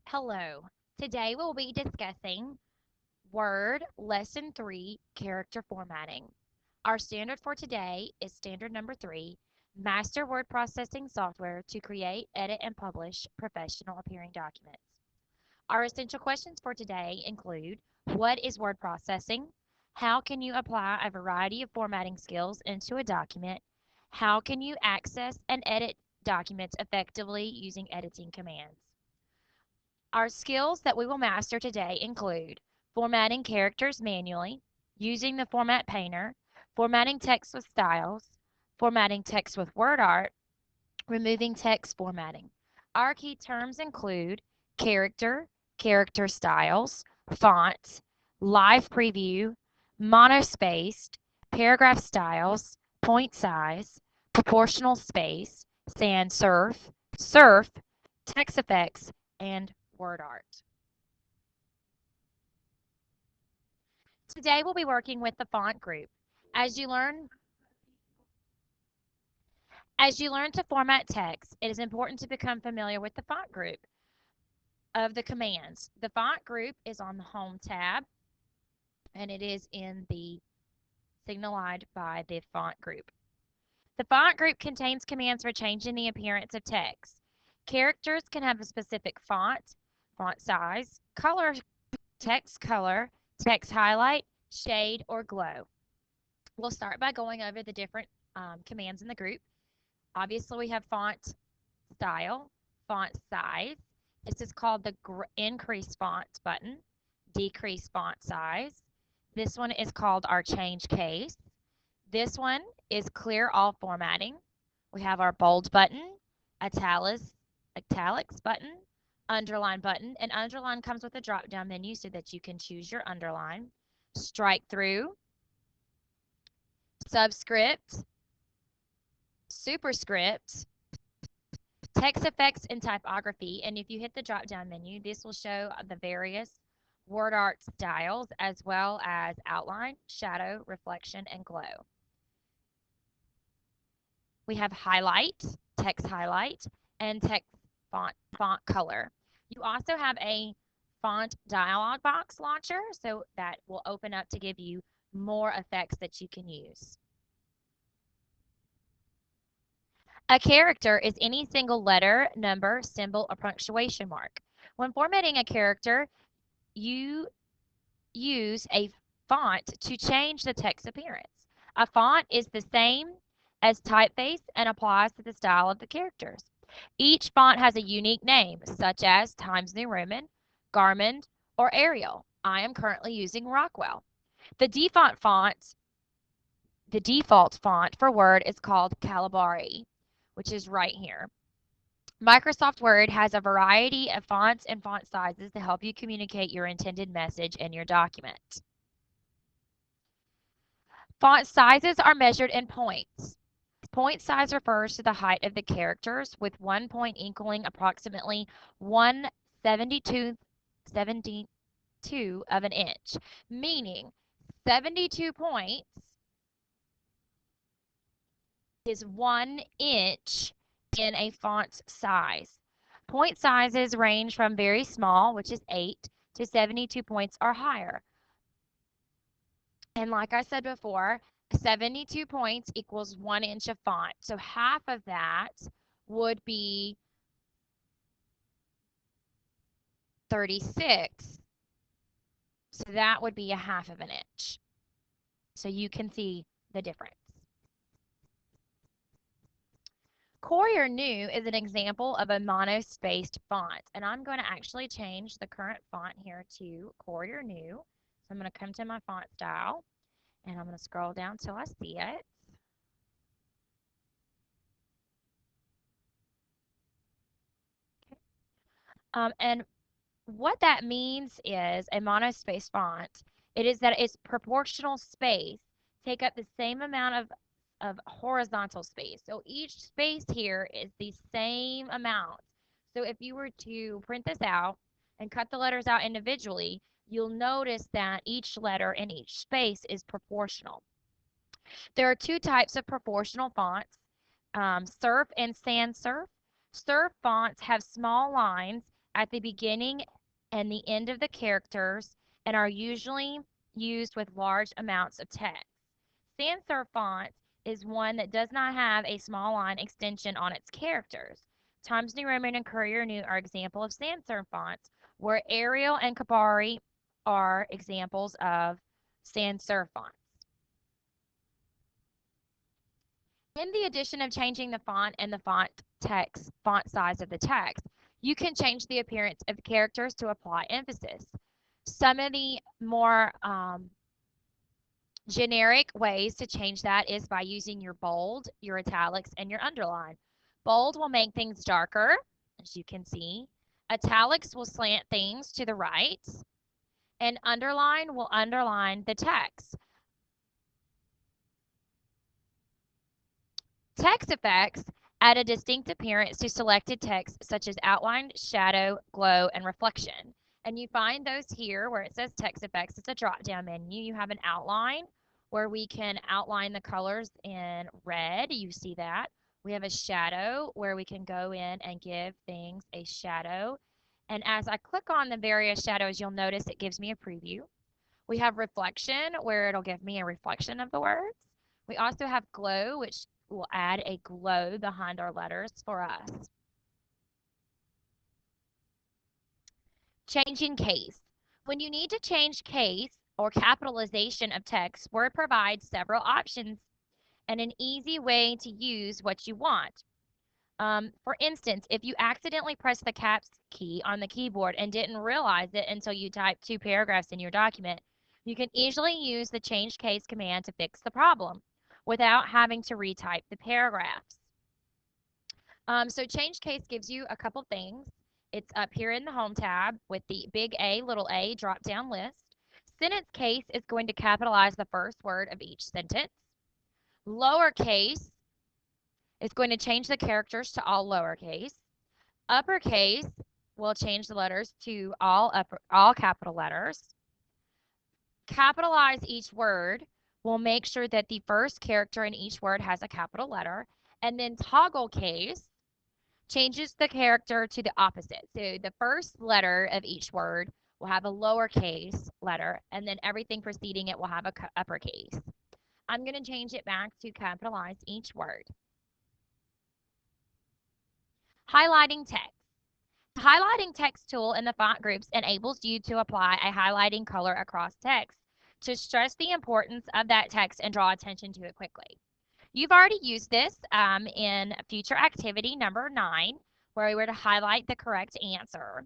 Hello. Today we'll be discussing Word Lesson 3 Character Formatting. Our standard for today is standard number 3, Master Word Processing Software to create, edit, and publish professional appearing documents. Our essential questions for today include what is word processing? How can you apply a variety of formatting skills into a document? How can you access and edit documents effectively using editing commands? Our skills that we will master today include formatting characters manually, using the Format Painter, formatting text with styles, formatting text with word art, removing text formatting. Our key terms include character, character styles, fonts, live preview, monospaced, paragraph styles, point size, proportional space, sans serif, serif, text effects, and word art. Today we'll be working with the font group. As you learn as you learn to format text, it is important to become familiar with the font group of the commands. The font group is on the Home tab, and it is in the signalized by the font group. The font group contains commands for changing the appearance of text. Characters can have a specific font, font size, color, text highlight, shade, or glow. We'll start by going over the different commands in the group. Obviously, we have font style, font size. This is called the increase font button, decrease font size. This one is called our change case. This one is clear all formatting. We have our bold button, italics button, underline button, and underline comes with a drop down menu so that you can choose your underline. Strike through, subscript, superscript, text effects, and typography. And if you hit the drop down menu, this will show the various word art styles as well as outline, shadow, reflection, and glow. We have highlight, text highlight, and text font color. You also have a font dialog box launcher, so that will open up to give you more effects that you can use. A character is any single letter, number, symbol, or punctuation mark. When formatting a character, you use a font to change the text appearance. A font is the same as typeface and applies to the style of the characters. Each font has a unique name, such as Times New Roman, Garmin, or Arial. I am currently using Rockwell. The default font for Word is called Calibri, which is right here. Microsoft Word has a variety of fonts and font sizes to help you communicate your intended message in your document. Font sizes are measured in points. Point size refers to the height of the characters, with 1 point equaling approximately 1/72 of an inch, meaning 72 points is 1 inch in a font's size. Point sizes range from very small, which is 8, to 72 points or higher. And like I said before, 72 points equals 1 inch of font. So half of that would be 36. So that would be a half of an inch. So you can see the difference. Courier New is an example of a monospaced font, and I'm going to actually change the current font here to Courier New. So I'm going to come to my font style, and I'm going to scroll down till I see it. And what that means is a monospaced font. It is that its proportional space take up the same amount of horizontal space. So each space here is the same amount. So if you were to print this out and cut the letters out individually, you'll notice that each letter in each space is proportional. There are two types of proportional fonts, serif and sans serif. Serif fonts have small lines at the beginning and the end of the characters and are usually used with large amounts of text. Sans serif font is one that does not have a small line extension on its characters. Times New Roman and Courier New are examples of sans serif fonts, where Arial and Kabari are examples of sans serif fonts. In the addition of changing the font and the font size of the text, you can change the appearance of the characters to apply emphasis. Some of the more generic ways to change that is by using your bold, your italics, and your underline. Bold will make things darker, as you can see. Italics will slant things to the right, and underline will underline the text. Text effects add a distinct appearance to selected text such as outline, shadow, glow, and reflection. And you find those here where it says text effects. It's a drop-down menu. You have an outline where we can outline the colors in red. You see that. We have a shadow where we can go in and give things a shadow. And as I click on the various shadows, you'll notice it gives me a preview. We have reflection where it'll give me a reflection of the words. We also have glow, which will add a glow behind our letters for us. Changing case. When you need to change case or capitalization of text, Word provides several options and an easy way to use what you want. For instance, if you accidentally press the caps key on the keyboard and didn't realize it until you typed 2 paragraphs in your document, you can easily use the change case command to fix the problem without having to retype the paragraphs. So change case gives you a couple things. It's up here in the home tab with the big A, little a drop down list. Sentence case is going to capitalize the first word of each sentence. Lowercase is going to change the characters to all lowercase. Uppercase will change the letters to all capital letters. Capitalize each word will make sure that the first character in each word has a capital letter. And then toggle case changes the character to the opposite. So the first letter of each word will have a lowercase letter, and then everything preceding it will have a uppercase. I'm going to change it back to capitalize each word. Highlighting text. The highlighting text tool in the font groups enables you to apply a highlighting color across text to stress the importance of that text and draw attention to it quickly. You've already used this in future activity number 9, where we were to highlight the correct answer.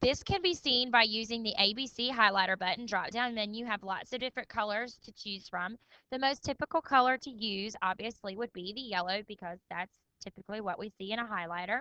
This can be seen by using the ABC highlighter button drop-down menu. You have lots of different colors to choose from. The most typical color to use, obviously, would be the yellow because that's typically what we see in a highlighter.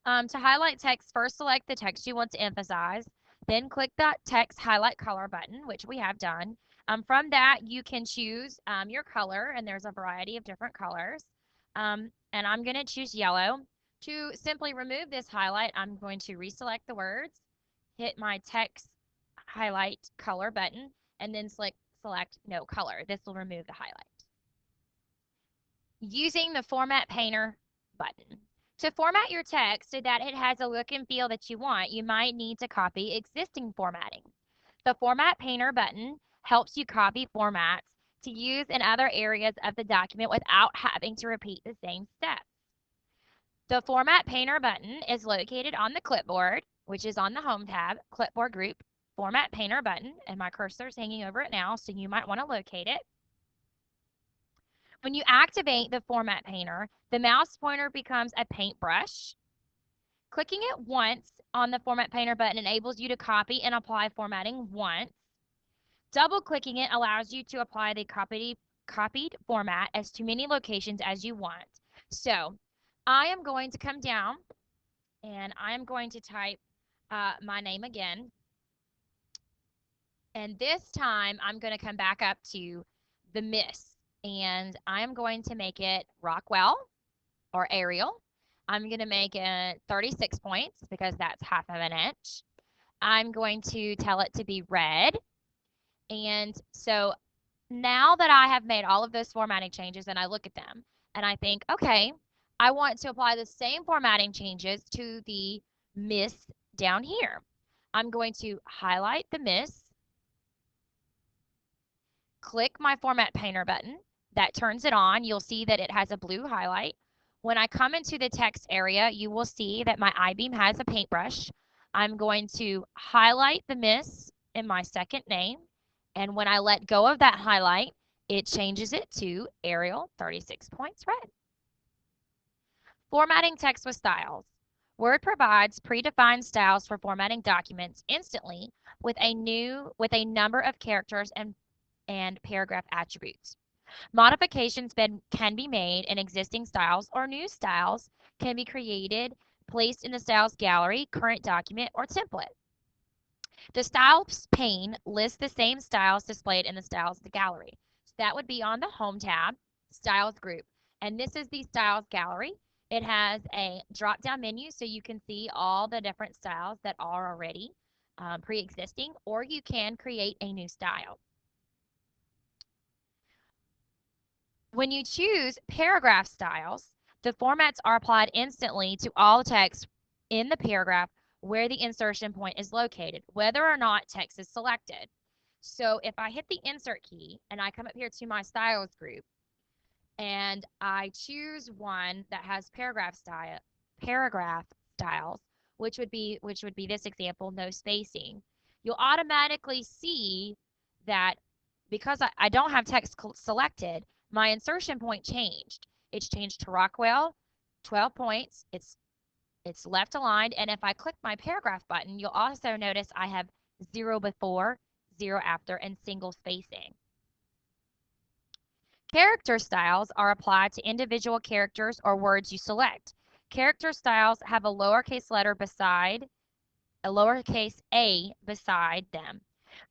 To highlight text, first select the text you want to emphasize, then click that text highlight color button, which we have done. From that, you can choose your color, and there's a variety of different colors. And I'm going to choose yellow. To simply remove this highlight, I'm going to reselect the words, hit my text highlight color button, and then select no color. This will remove the highlight. Using the Format Painter button. To format your text so that it has a look and feel that you want, you might need to copy existing formatting. The Format Painter button helps you copy formats to use in other areas of the document without having to repeat the same steps. The Format Painter button is located on the clipboard, which is on the Home tab, Clipboard Group, Format Painter button, and my cursor is hanging over it now, so you might want to locate it. When you activate the Format Painter, the mouse pointer becomes a paintbrush. Clicking it once on the Format Painter button enables you to copy and apply formatting once. Double-clicking it allows you to apply the copied format as to many locations as you want. So I am going to come down and I am going to type my name again. And this time I'm going to come back up to the Miss. And I'm going to make it Rockwell or Arial. I'm going to make it 36 points because that's half of an inch. I'm going to tell it to be red. And so now that I have made all of those formatting changes and I look at them and I think, okay, I want to apply the same formatting changes to the miss down here. I'm going to highlight the miss, click my Format Painter button. That turns it on. You'll see that it has a blue highlight. When I come into the text area, you will see that my I-beam has a paintbrush. I'm going to highlight the miss in my second name, and when I let go of that highlight, it changes it to Arial 36 points red. Formatting text with styles. Word provides predefined styles for formatting documents instantly with a number of characters and paragraph attributes. Modifications can be made in existing styles, or new styles can be created, placed in the styles gallery, current document, or template. The styles pane lists the same styles displayed in the styles gallery. So that would be on the home tab, styles group. And this is the styles gallery. It has a drop down menu so you can see all the different styles that are already pre-existing, or you can create a new style. When you choose paragraph styles, the formats are applied instantly to all text in the paragraph where the insertion point is located, whether or not text is selected. So if I hit the insert key and I come up here to my styles group and I choose one that has paragraph styles, which would be this example, no spacing, you'll automatically see that because I don't have text selected, my insertion point changed. It's changed to Rockwell, 12 points. It's left aligned, and if I click my paragraph button, you'll also notice I have 0 before, 0 after, and single spacing. Character styles are applied to individual characters or words you select. Character styles have a lowercase letter beside a lowercase a beside them.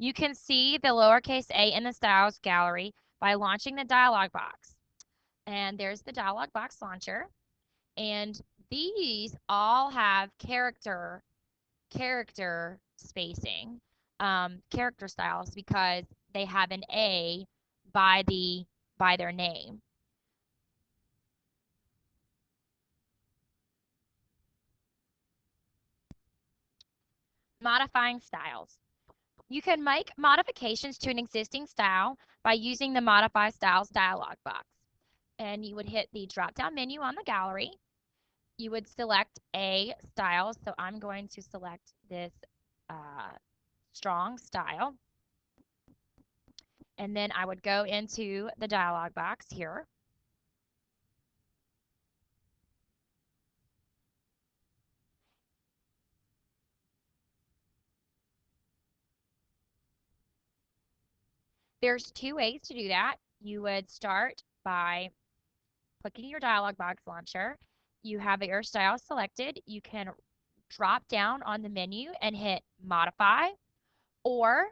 You can see the lowercase a in the styles gallery by launching the dialog box. And there's the dialog box launcher. And these all have character spacing, character styles, because they have an A by their name. Modifying styles. You can make modifications to an existing style by using the Modify Styles dialog box. And you would hit the drop-down menu on the gallery. You would select a style. So I'm going to select this strong style. And then I would go into the dialog box here. There's two ways to do that. You would start by clicking your dialog box launcher. You have your style selected. You can drop down on the menu and hit modify, or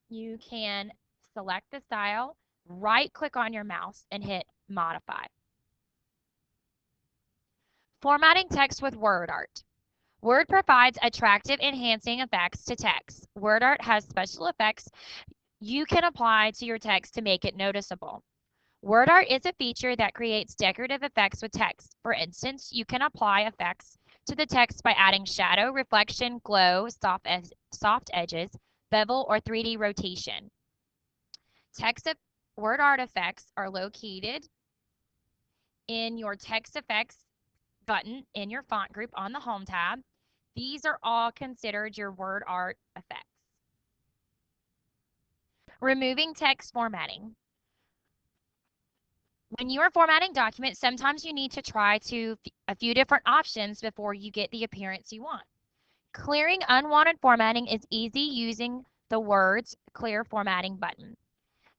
you can select the style, right click on your mouse and hit modify. Formatting text with word art. Word provides attractive enhancing effects to text. Word art has special effects you can apply to your text to make it noticeable. Word art is a feature that creates decorative effects with text. For instance, you can apply effects to the text by adding shadow, reflection, glow, soft edges, bevel, or 3D rotation. Word art effects are located in your text effects button in your font group on the home tab. These are all considered your word art effects. Removing text formatting. When you are formatting documents, sometimes you need to try a few different options before you get the appearance you want. Clearing unwanted formatting is easy using the words Clear Formatting button.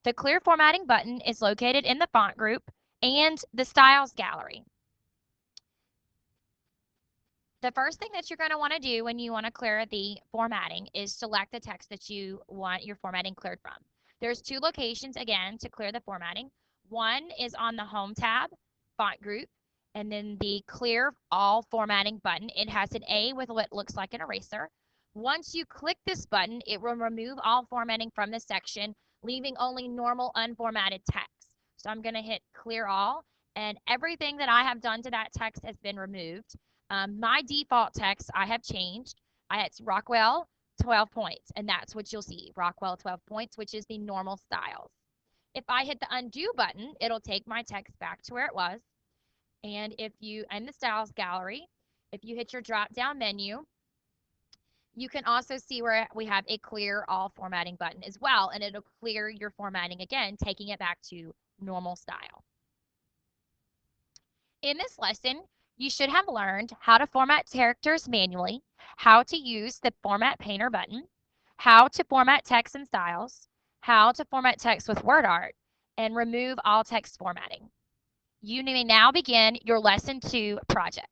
The Clear Formatting button is located in the font group and the Styles gallery. The first thing that you're going to want to do when you want to clear the formatting is select the text that you want your formatting cleared from. There's two locations, again, to clear the formatting. One is on the Home tab, Font Group, and then the Clear All Formatting button. It has an A with what looks like an eraser. Once you click this button, it will remove all formatting from the section, leaving only normal unformatted text. So I'm going to hit Clear All, and everything that I have done to that text has been removed. My default text I have changed. It's Rockwell 12 points, and that's what you'll see, Rockwell 12 points, which is the normal styles. If I hit the undo button, it'll take my text back to where it was. And if you, in the styles gallery, if you hit your drop down menu, you can also see where we have a clear all formatting button as well, and it'll clear your formatting again, taking it back to normal style. In this lesson, you should have learned how to format characters manually, how to use the Format Painter button, how to format text and styles, how to format text with word art, and remove all text formatting. You may now begin your Lesson 2 project.